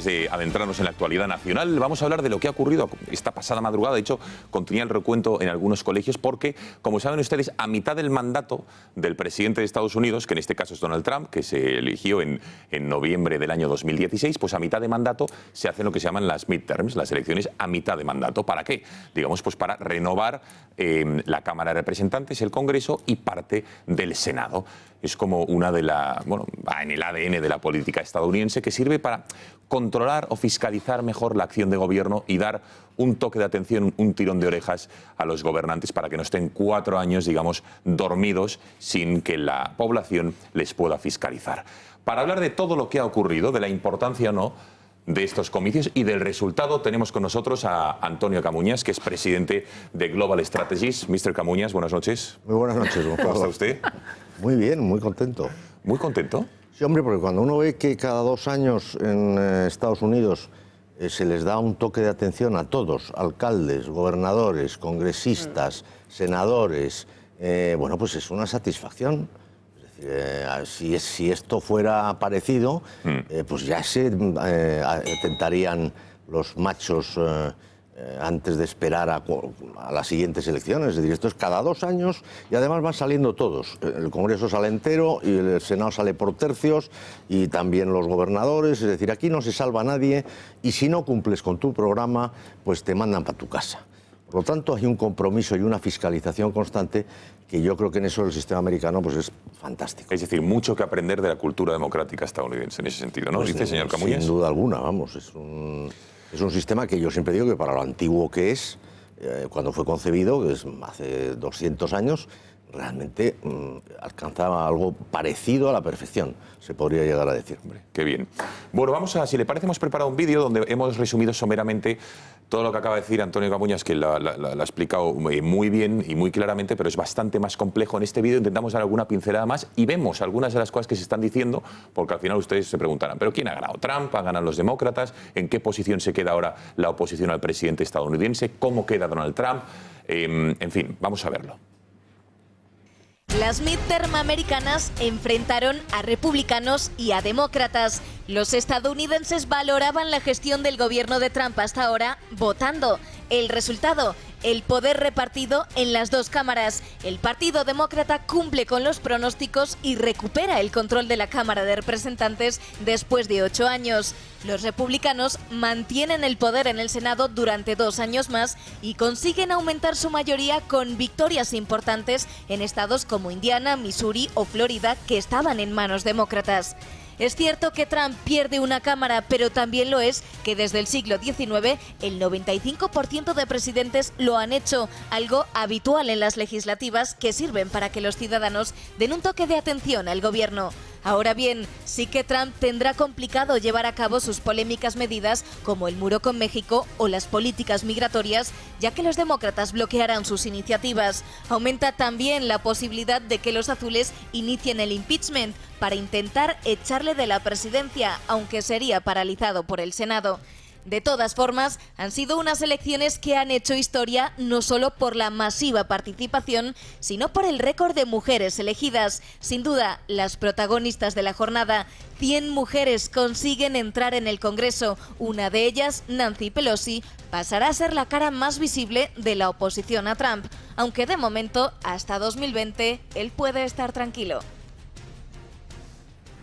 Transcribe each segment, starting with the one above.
de adentrarnos en la actualidad nacional, vamos a hablar de lo que ha ocurrido esta pasada madrugada. De hecho, continúa el recuento en algunos colegios porque, como saben ustedes, a mitad del mandato del presidente de Estados Unidos, que en este caso es Donald Trump, que se eligió en noviembre del año 2016, pues a mitad de mandato se hacen lo que se llaman las midterms, las elecciones a mitad de mandato. ¿Para qué? Digamos, pues para renovar la Cámara de Representantes, el Congreso y parte del Senado. Es como una de va en el ADN de la política estadounidense, que sirve para controlar o fiscalizar mejor la acción de gobierno y dar un toque de atención, un tirón de orejas a los gobernantes para que no estén 4 años, digamos, dormidos sin que la población les pueda fiscalizar. Para hablar de todo lo que ha ocurrido, de la importancia o no de estos comicios y del resultado, tenemos con nosotros a Antonio Camuñas, que es presidente de Global Strategies. Mr. Camuñas, buenas noches. Muy buenas noches, ¿Cómo está usted? Muy bien, muy contento. ¿Muy contento? Sí, hombre, porque cuando uno ve que cada 2 años en Estados Unidos se les da un toque de atención a todos, alcaldes, gobernadores, congresistas, senadores, bueno, pues es una satisfacción. Si esto fuera parecido, pues ya se tentarían los machos antes de esperar a las siguientes elecciones. Es decir, esto es cada 2 años y además van saliendo todos. El Congreso sale entero y el Senado sale por tercios y también los gobernadores. Es decir, aquí no se salva a nadie y si no cumples con tu programa, pues te mandan para tu casa. Por lo tanto, hay un compromiso y una fiscalización constante que yo creo que en eso el sistema americano pues es fantástico. Es decir, mucho que aprender de la cultura democrática estadounidense en ese sentido, ¿no? Pues ¿Dice, señor Camuñas? Sin duda alguna, vamos. Es un sistema que yo siempre digo que para lo antiguo que es, cuando fue concebido, que es hace 200 años, realmente alcanzaba algo parecido a la perfección, se podría llegar a decir. Hombre, qué bien. Bueno, si le parece, hemos preparado un vídeo donde hemos resumido someramente todo lo que acaba de decir Antonio Camuñas, que lo ha explicado muy bien y muy claramente, pero es bastante más complejo. En este vídeo intentamos dar alguna pincelada más y vemos algunas de las cosas que se están diciendo, porque al final ustedes se preguntarán, ¿pero quién ha ganado? ¿Trump? ¿Han ganado los demócratas? ¿En qué posición se queda ahora la oposición al presidente estadounidense? ¿Cómo queda Donald Trump? En fin, vamos a verlo. Las midterm americanas enfrentaron a republicanos y a demócratas. Los estadounidenses valoraban la gestión del gobierno de Trump hasta ahora votando. El resultado, el poder repartido en las 2 cámaras. El Partido Demócrata cumple con los pronósticos y recupera el control de la Cámara de Representantes después de 8 años. Los republicanos mantienen el poder en el Senado durante 2 años más y consiguen aumentar su mayoría con victorias importantes en estados como Indiana, Missouri o Florida, que estaban en manos demócratas. Es cierto que Trump pierde una cámara, pero también lo es que desde el siglo XIX el 95% de presidentes lo han hecho, algo habitual en las legislativas que sirven para que los ciudadanos den un toque de atención al gobierno. Ahora bien, sí que Trump tendrá complicado llevar a cabo sus polémicas medidas como el muro con México o las políticas migratorias, ya que los demócratas bloquearán sus iniciativas. Aumenta también la posibilidad de que los azules inicien el impeachment para intentar echarle de la presidencia, aunque sería paralizado por el Senado. De todas formas, han sido unas elecciones que han hecho historia no solo por la masiva participación, sino por el récord de mujeres elegidas. Sin duda, las protagonistas de la jornada, 100 mujeres consiguen entrar en el Congreso. Una de ellas, Nancy Pelosi, pasará a ser la cara más visible de la oposición a Trump, aunque de momento, hasta 2020, él puede estar tranquilo.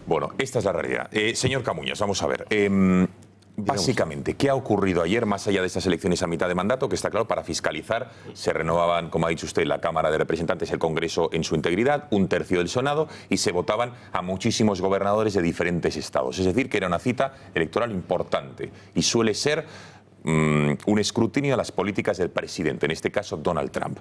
Bueno, esta es la realidad. Señor Camuñas, vamos a ver. Básicamente, ¿qué ha ocurrido ayer, más allá de estas elecciones a mitad de mandato? Que está claro, para fiscalizar se renovaban, como ha dicho usted, la Cámara de Representantes, el Congreso en su integridad, 1/3 del Senado, y se votaban a muchísimos gobernadores de diferentes estados. Es decir, que era una cita electoral importante y suele ser un escrutinio a las políticas del presidente, en este caso Donald Trump.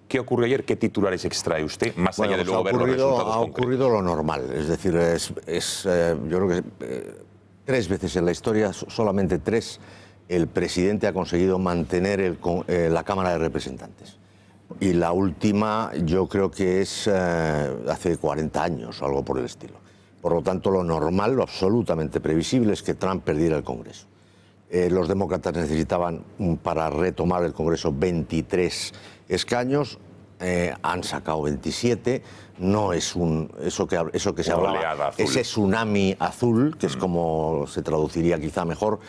¿Qué ocurrió ayer? ¿Qué titulares extrae usted, más allá de luego ver los resultados concretos? Ha ocurrido lo normal, es decir, yo creo que 3 veces en la historia, solamente 3, el presidente ha conseguido mantener la Cámara de Representantes. Y la última yo creo que es hace 40 años o algo por el estilo. Por lo tanto, lo normal, lo absolutamente previsible es que Trump perdiera el Congreso. Los demócratas necesitaban para retomar el Congreso 23 escaños. han sacado 27. No es eso que se Una hablaba, oleada azul. ese tsunami azul, que es como se traduciría quizá mejor,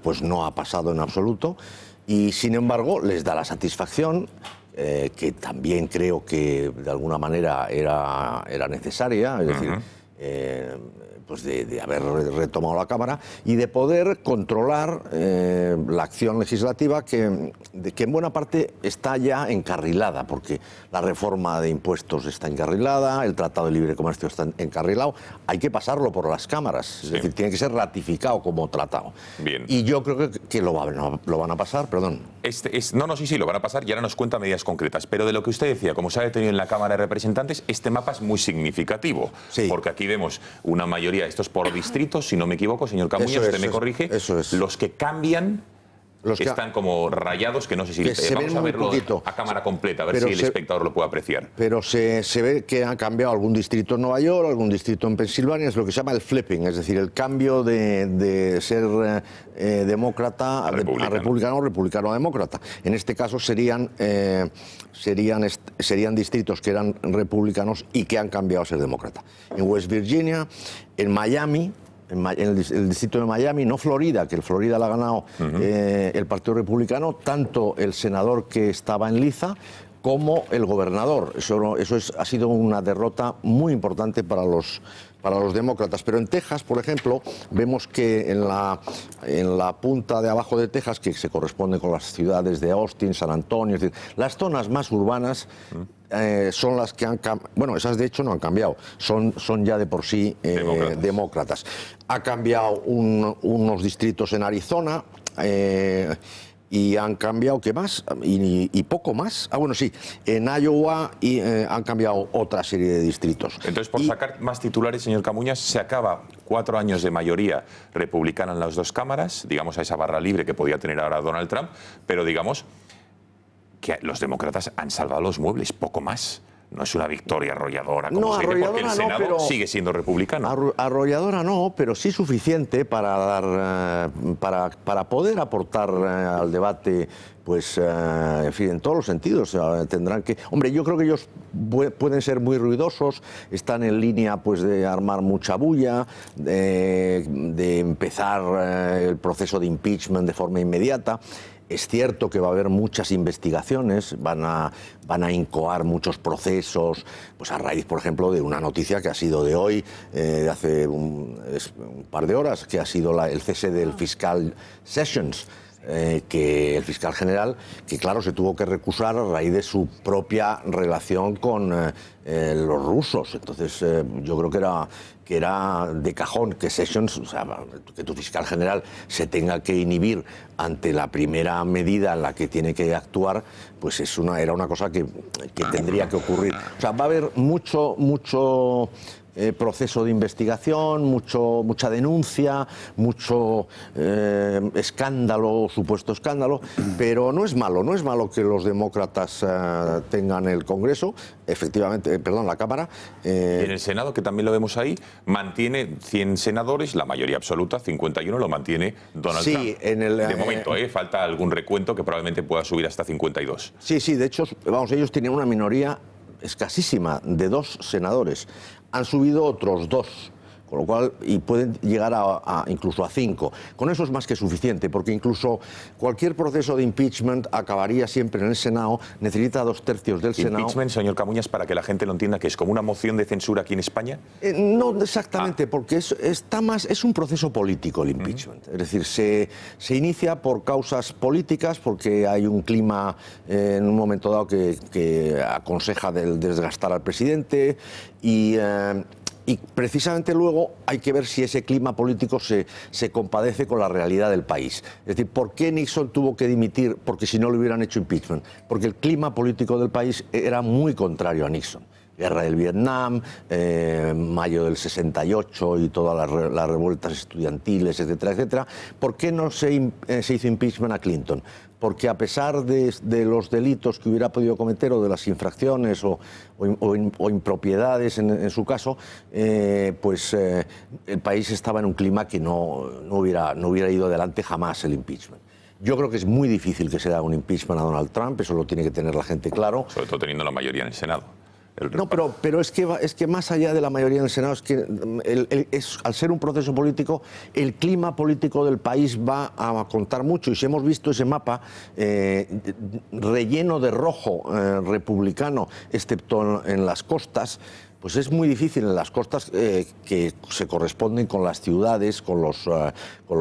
pues no ha pasado en absoluto. Y sin embargo les da la satisfacción, que también creo que de alguna manera era necesaria, es decir, pues de haber retomado la Cámara y de poder controlar la acción legislativa que en buena parte está ya encarrilada, porque la reforma de impuestos está encarrilada, el Tratado de Libre Comercio está encarrilado, hay que pasarlo por las cámaras, es decir, tiene que ser ratificado como tratado. Bien. Y yo creo que lo van a pasar, perdón. Sí, lo van a pasar y ahora nos cuenta medidas concretas. Pero de lo que usted decía, como se ha detenido en la Cámara de Representantes, este mapa es muy significativo. Sí. Porque aquí vemos una mayoría, esto es por distritos, si no me equivoco, señor Camuñas, usted me corrige. Eso es. Los que cambian están como rayados, que no sé si... vamos a verlo a cámara completa, a ver si el espectador lo puede apreciar. Pero se ve que han cambiado algún distrito en Nueva York, algún distrito en Pensilvania, es lo que se llama el flipping, es decir, el cambio de ser demócrata a republicano o republicano a demócrata. En este caso serían distritos que eran republicanos y que han cambiado a ser demócrata. En West Virginia, en Miami, en el distrito de Miami, no Florida, que el Florida la ha ganado el Partido Republicano, tanto el senador que estaba en liza como el gobernador. Eso ha sido una derrota muy importante para los demócratas. Pero en Texas, por ejemplo, vemos que en la punta de abajo de Texas, que se corresponde con las ciudades de Austin, San Antonio, es decir, las zonas más urbanas son las que han cambiado. Bueno, esas de hecho no han cambiado, son ya de por sí demócratas. Ha cambiado unos distritos en Arizona, y han cambiado, ¿qué más? Y poco más. Bueno, sí, en Iowa han cambiado otra serie de distritos. Entonces, por sacar más titulares, señor Camuñas, se acaba 4 años de mayoría republicana en las dos cámaras, digamos a esa barra libre que podía tener ahora Donald Trump, pero digamos que los demócratas han salvado los muebles, poco más. No es una victoria arrolladora, como se dice, porque el Senado sigue siendo republicano. Arrolladora no, pero sí suficiente para poder aportar al debate, pues, en fin, en todos los sentidos. Tendrán que... Hombre, yo creo que ellos pueden ser muy ruidosos, están en línea, pues, de armar mucha bulla, de empezar el proceso de impeachment de forma inmediata. Es cierto que va a haber muchas investigaciones, van a incoar muchos procesos, pues a raíz, por ejemplo, de una noticia que ha sido de hoy, de hace un par de horas, que ha sido el cese del fiscal Sessions, que el fiscal general, que claro, se tuvo que recusar a raíz de su propia relación con los rusos. Entonces, yo creo que era de cajón que Sessions, o sea, que tu fiscal general se tenga que inhibir ante la primera medida en la que tiene que actuar, pues era una cosa que tendría que ocurrir. O sea, va a haber mucho proceso de investigación, mucha denuncia, mucho escándalo, supuesto escándalo, pero no es malo que los demócratas tengan el Congreso, efectivamente, perdón, la Cámara. Y en el Senado, que también lo vemos ahí, mantiene 100 senadores, la mayoría absoluta, 51 lo mantiene Donald Trump. De momento, falta algún recuento que probablemente pueda subir hasta 52. Sí, de hecho, vamos, ellos tienen una minoría escasísima de 2 senadores. Han subido otros 2, con lo cual, y pueden llegar incluso a 5. Con eso es más que suficiente, porque incluso cualquier proceso de impeachment acabaría siempre en el Senado, necesita 2/3 del Senado. ¿Impeachment, señor Camuñas, para que la gente lo entienda, que es como una moción de censura aquí en España? No exactamente, porque es un proceso político el impeachment. Es decir, se inicia por causas políticas, porque hay un clima en un momento dado que aconseja desgastar al presidente y precisamente luego hay que ver si ese clima político se compadece con la realidad del país. Es decir, ¿por qué Nixon tuvo que dimitir? Porque si no le hubieran hecho impeachment. Porque el clima político del país era muy contrario a Nixon. Guerra del Vietnam, mayo del 68 y todas las revueltas estudiantiles, etcétera, etcétera. ¿Por qué no se hizo impeachment a Clinton? Porque a pesar de los delitos que hubiera podido cometer o de las infracciones o impropiedades en su caso, pues el país estaba en un clima que no hubiera ido adelante jamás el impeachment. Yo creo que es muy difícil que se haga un impeachment a Donald Trump, eso lo tiene que tener la gente claro. Sobre todo teniendo la mayoría en el Senado. No, pero es que más allá de la mayoría en el Senado, es que al ser un proceso político, el clima político del país va a contar mucho. Y si hemos visto ese mapa relleno de rojo republicano, excepto en las costas, pues es muy difícil en las costas que se corresponden con las ciudades, con los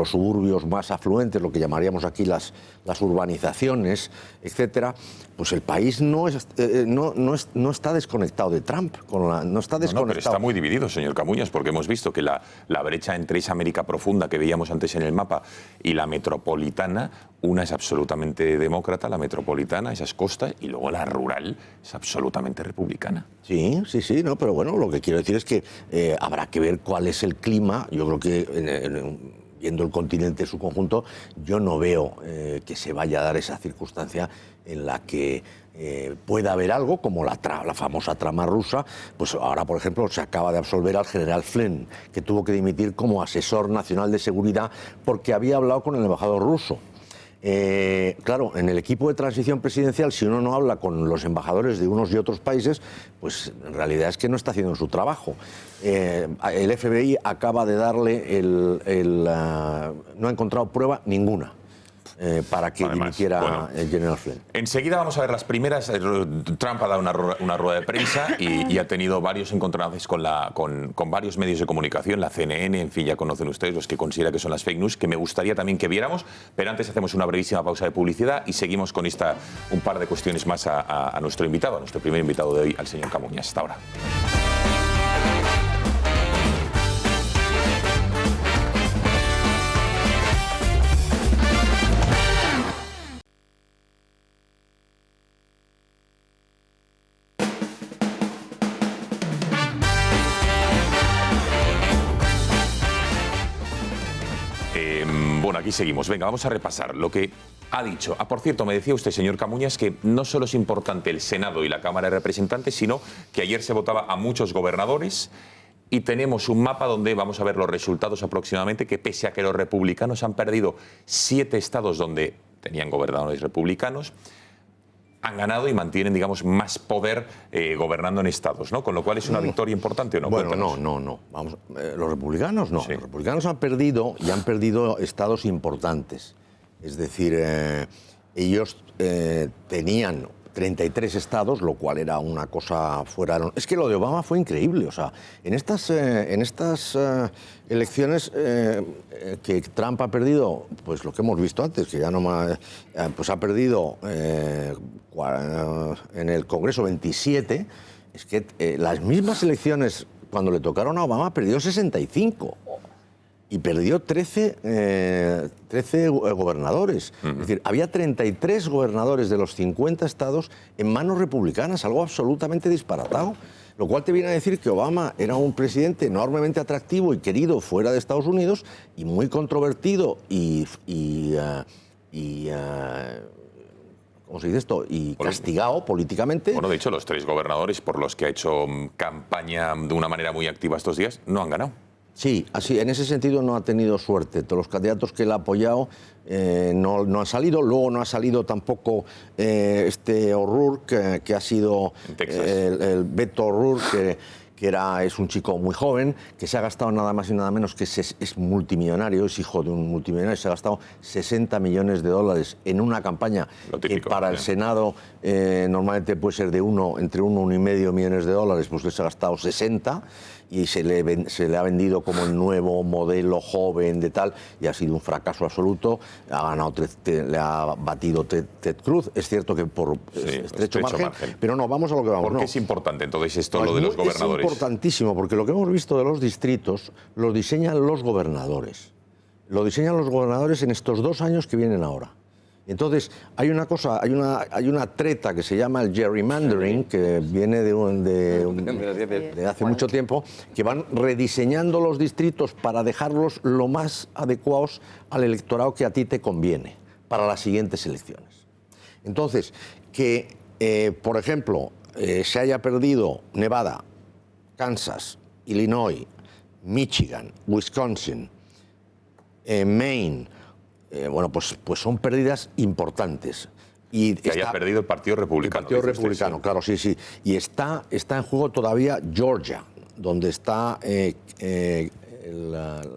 suburbios más afluentes, lo que llamaríamos aquí las urbanizaciones, etcétera. Pues el país no está desconectado de Trump, no está desconectado. No, pero está muy dividido, señor Camuñas, porque hemos visto que la brecha entre esa América profunda que veíamos antes en el mapa y la metropolitana, una es absolutamente demócrata, la metropolitana, esas costas, y luego la rural es absolutamente republicana. Sí, no, pero bueno, lo que quiero decir es que habrá que ver cuál es el clima. Yo creo que viendo el continente en su conjunto, yo no veo que se vaya a dar esa circunstancia en la que pueda haber algo como la famosa trama rusa. Pues ahora, por ejemplo, se acaba de absolver al general Flynn, que tuvo que dimitir como asesor nacional de seguridad porque había hablado con el embajador ruso. Claro, en el equipo de transición presidencial, si uno no habla con los embajadores de unos y otros países, pues en realidad es que no está haciendo su trabajo. El FBI acaba de darle no ha encontrado prueba ninguna para que dimitiera el general Flynn. Enseguida vamos a ver las primeras. Trump ha dado una rueda de prensa y ha tenido varios encontronazos con varios medios de comunicación, la CNN, en fin, ya conocen ustedes los que considera que son las fake news, que me gustaría también que viéramos, pero antes hacemos una brevísima pausa de publicidad y seguimos con un par de cuestiones más a nuestro invitado, a nuestro primer invitado de hoy, al señor Camuñas. Hasta ahora. Bueno, aquí seguimos. Venga, vamos a repasar lo que ha dicho. Por cierto, me decía usted, señor Camuñas, que no solo es importante el Senado y la Cámara de Representantes, sino que ayer se votaba a muchos gobernadores y tenemos un mapa donde vamos a ver los resultados aproximadamente, que pese a que los republicanos han perdido 7 estados donde tenían gobernadores republicanos, han ganado y mantienen, digamos, más poder gobernando en estados, ¿no? Con lo cual es una victoria importante, ¿o no? Bueno, no. Vamos, los republicanos no. Sí. Los republicanos han perdido estados importantes. Es decir, ellos tenían 33 estados, lo cual era una cosa fuera... Es que lo de Obama fue increíble. O sea, en estas elecciones que Trump ha perdido, pues lo que hemos visto antes, que ya no más... pues ha perdido en el Congreso 27, es que las mismas elecciones, cuando le tocaron a Obama, perdió 65. Y perdió 13 gobernadores. Es decir, había 33 gobernadores de los 50 estados en manos republicanas, algo absolutamente disparatado. Lo cual te viene a decir que Obama era un presidente enormemente atractivo y querido fuera de Estados Unidos y muy controvertido ¿cómo se dice esto? Y castigado políticamente. Bueno, de hecho, los 3 gobernadores por los que ha hecho campaña de una manera muy activa estos días no han ganado. Sí, así, en ese sentido no ha tenido suerte. Todos los candidatos que él ha apoyado no han salido. Luego no ha salido tampoco O'Rourke, que ha sido el Beto O'Rourke, que es un chico muy joven, que se ha gastado nada más y nada menos que es multimillonario, es hijo de un multimillonario, se ha gastado $60 millones en una campaña típico, que para el Senado normalmente puede ser de entre 1 y 1,5 millones de dólares, pues él se ha gastado 60 y se le ha vendido como el nuevo modelo joven de tal, y ha sido un fracaso absoluto. Le ha batido Ted Cruz, es cierto que por estrecho margen, pero no, vamos a lo que vamos. ¿Por qué es importante entonces esto, lo de los gobernadores? Es importantísimo, porque lo que hemos visto de los distritos lo diseñan los gobernadores. Lo diseñan los gobernadores en estos 2 años que vienen ahora. Entonces, hay una treta que se llama el gerrymandering, que viene de hace mucho tiempo, que van rediseñando los distritos para dejarlos lo más adecuados al electorado que a ti te conviene para las siguientes elecciones. Entonces, que, por ejemplo, se haya perdido Nevada, Kansas, Illinois, Michigan, Wisconsin, Maine, bueno, pues son pérdidas importantes. Y que haya perdido el Partido Republicano. El Partido Republicano, usted, sí. Claro, sí. Y está en juego todavía Georgia, donde está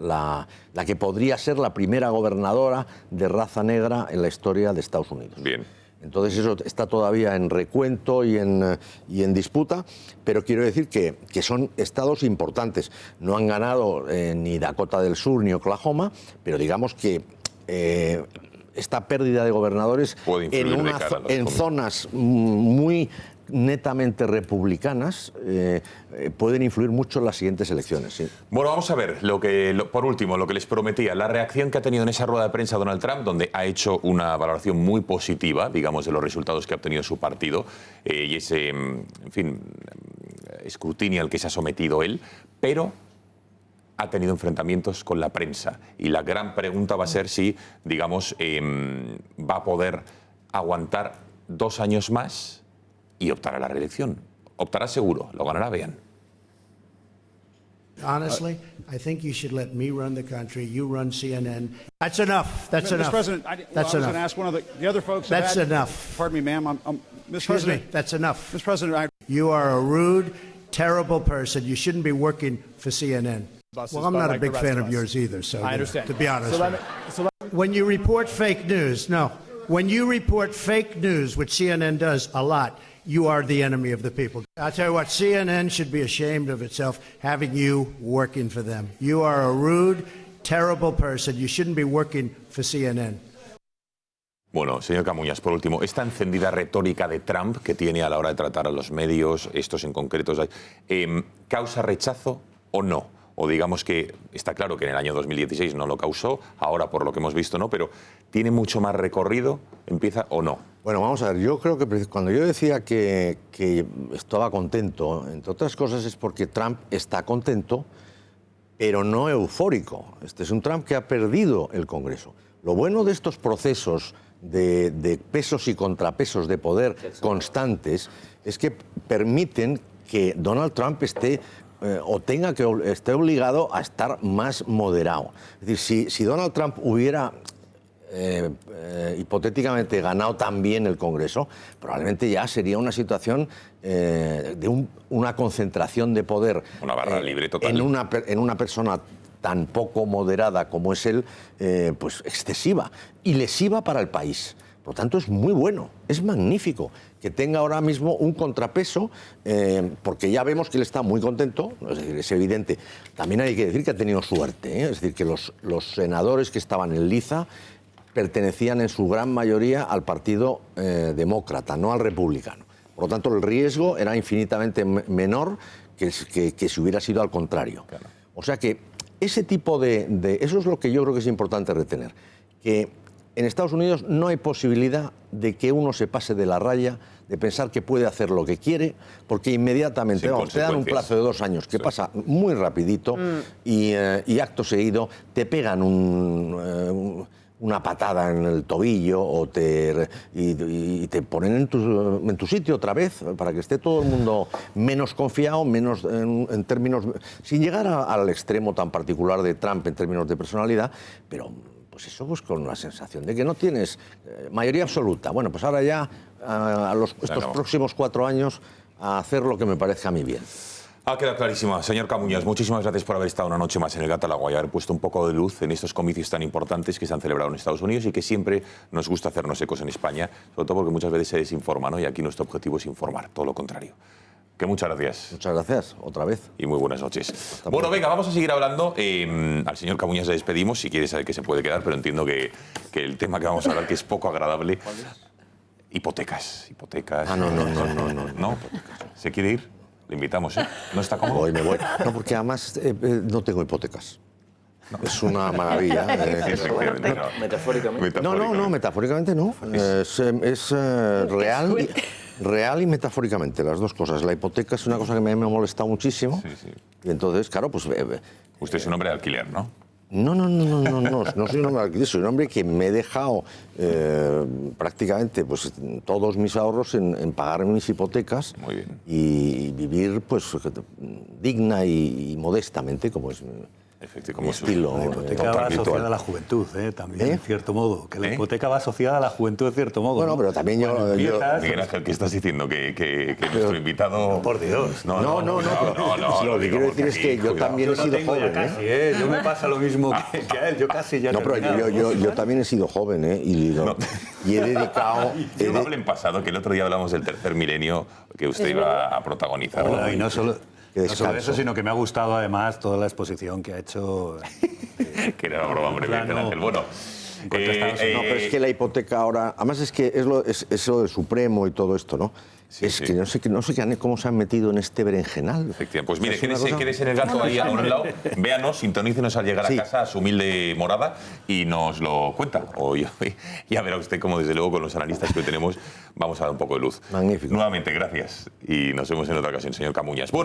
la que podría ser la primera gobernadora de raza negra en la historia de Estados Unidos. Bien. Entonces eso está todavía en recuento y en disputa, pero quiero decir que son estados importantes. No han ganado ni Dakota del Sur ni Oklahoma, pero digamos que esta pérdida de gobernadores en zonas muy netamente republicanas pueden influir mucho en las siguientes elecciones. Sí. Bueno, vamos a ver, por último, lo que les prometía, la reacción que ha tenido en esa rueda de prensa Donald Trump, donde ha hecho una valoración muy positiva, digamos, de los resultados que ha obtenido su partido y ese, en fin, escrutinio al que se ha sometido él, pero ha tenido enfrentamientos con la prensa. Y la gran pregunta va a ser si, digamos, va a poder aguantar 2 años más y optará a la reelección. Optará seguro, lo ganará, vean. Honestly, I think you should let me run the country. You run CNN. That's enough. That's enough. Mr. President, that's I was going to ask one of the other folks. That's enough. Pardon me, ma'am. Mr. President, that's enough. Mr. President, you are a rude, terrible person. You shouldn't be working for CNN. Well, I'm not a big fan of yours either, so I understand. To be honest, when you report fake news, when you report fake news, which CNN does a lot, you are the enemy of the people. I'll tell you what, CNN should be ashamed of itself having you working for them. You are a rude, terrible person. You shouldn't be working for CNN. Bueno, señor Camuñas, por último, esta encendida retórica de Trump que tiene a la hora de tratar a los medios, estos en concreto, ¿causa rechazo o no? O digamos que está claro que en el año 2016 no lo causó, ahora por lo que hemos visto no, pero ¿tiene mucho más recorrido? ¿Empieza o no? Bueno, vamos a ver, yo creo que cuando yo decía que estaba contento, entre otras cosas es porque Trump está contento, pero no eufórico. Este es un Trump que ha perdido el Congreso. Lo bueno de estos procesos de pesos y contrapesos de poder constantes es que permiten que Donald Trump esté obligado a estar más moderado. Es decir, si Donald Trump hubiera hipotéticamente ganado también el Congreso, probablemente ya sería una situación de una concentración de poder. Una barra libre total. En una persona tan poco moderada como es él, pues excesiva y lesiva para el país. Por lo tanto, es muy bueno, es magnífico que tenga ahora mismo un contrapeso, porque ya vemos que él está muy contento, es decir, es evidente. También hay que decir que ha tenido suerte, es decir, que los senadores que estaban en liza pertenecían en su gran mayoría al Partido Demócrata, no al Republicano. Por lo tanto, el riesgo era infinitamente menor que si hubiera sido al contrario. Claro. O sea que ese tipo eso es lo que yo creo que es importante retener, que en Estados Unidos no hay posibilidad de que uno se pase de la raya, de pensar que puede hacer lo que quiere, porque inmediatamente te dan un plazo de 2 años que pasa muy rapidito y acto seguido te pegan una patada en el tobillo y te ponen en tu sitio otra vez para que esté todo el mundo menos confiado, menos en términos, sin llegar al extremo tan particular de Trump en términos de personalidad, pero pues eso, pues con la sensación de que no tienes mayoría absoluta. Bueno, pues ahora ya estos próximos 4 años a hacer lo que me parezca a mí bien. Ha quedado clarísimo. Señor Camuñas, muchísimas gracias por haber estado una noche más en el Gato al Agua y haber puesto un poco de luz en estos comicios tan importantes que se han celebrado en Estados Unidos y que siempre nos gusta hacernos ecos en España, sobre todo porque muchas veces se desinforma, ¿no? Y aquí nuestro objetivo es informar, todo lo contrario. Que muchas gracias. Muchas gracias, otra vez. Y muy buenas noches. Bueno, venga, vamos a seguir hablando. Al señor Camuñas le despedimos, si quiere saber que se puede quedar, pero entiendo que el tema que vamos a hablar, que es poco agradable. Hipotecas. Ah, no. ¿No? ¿Se quiere ir? Le invitamos, ¿eh? ¿No está cómodo? Hoy me voy. No, porque además no tengo hipotecas. No. Es una maravilla. Metafóricamente. No, metafóricamente no. Es real y metafóricamente, las dos cosas. La hipoteca es una cosa que me ha molestado muchísimo. Sí. Y entonces, claro, pues... Usted es un hombre de alquiler, ¿no? No soy un hombre de alquiler, soy un hombre que me he dejado prácticamente pues, todos mis ahorros en pagar mis hipotecas. Muy bien. Y vivir pues digna y modestamente, como es Efectivamente, mi como estilo. La hipoteca va total, asociada virtual. a la juventud, también, ¿Eh? en cierto modo. Que la ¿Eh? hipoteca va asociada a la juventud, en cierto modo. Bueno, ¿no? pero también yo- Cuando yo- empiezas, Miguel Ángel, ¿qué estás diciendo? Que nuestro invitado... por Dios. No, lo lo que digo quiero porque decir es que aquí, yo cuidado. también he no sido tengo ya joven, casi, Yo me pasa lo mismo que a él. Yo casi ya No, pero yo también he sido joven, y he dedicado... Yo no hablo en pasado, que el otro día hablamos del tercer milenio que usted iba a protagonizar. ¿no? Y no solo, Qué no solo descanso. eso, sino que me ha gustado además toda la exposición que ha hecho. Que era una broma, hombre, Claro, Miguel Ángel. Bueno, en cuanto a Estados Unidos. No, pero es que la hipoteca ahora... Además es que es lo del Supremo y todo esto, ¿no? Sí, es sí. que no sé cómo se han metido en este berenjenal. efectivamente. Pues mire, Es una quédese, cosa- quédese en el gato ahí a un lado, véanos, sintonícenos al llegar Sí. a casa a su humilde morada y nos lo cuenta. O ya verá usted cómo, desde luego, con los analistas que hoy tenemos, vamos a dar un poco de luz. Magnífico. Nuevamente, gracias y nos vemos en otra ocasión, señor Camuñas. Bueno,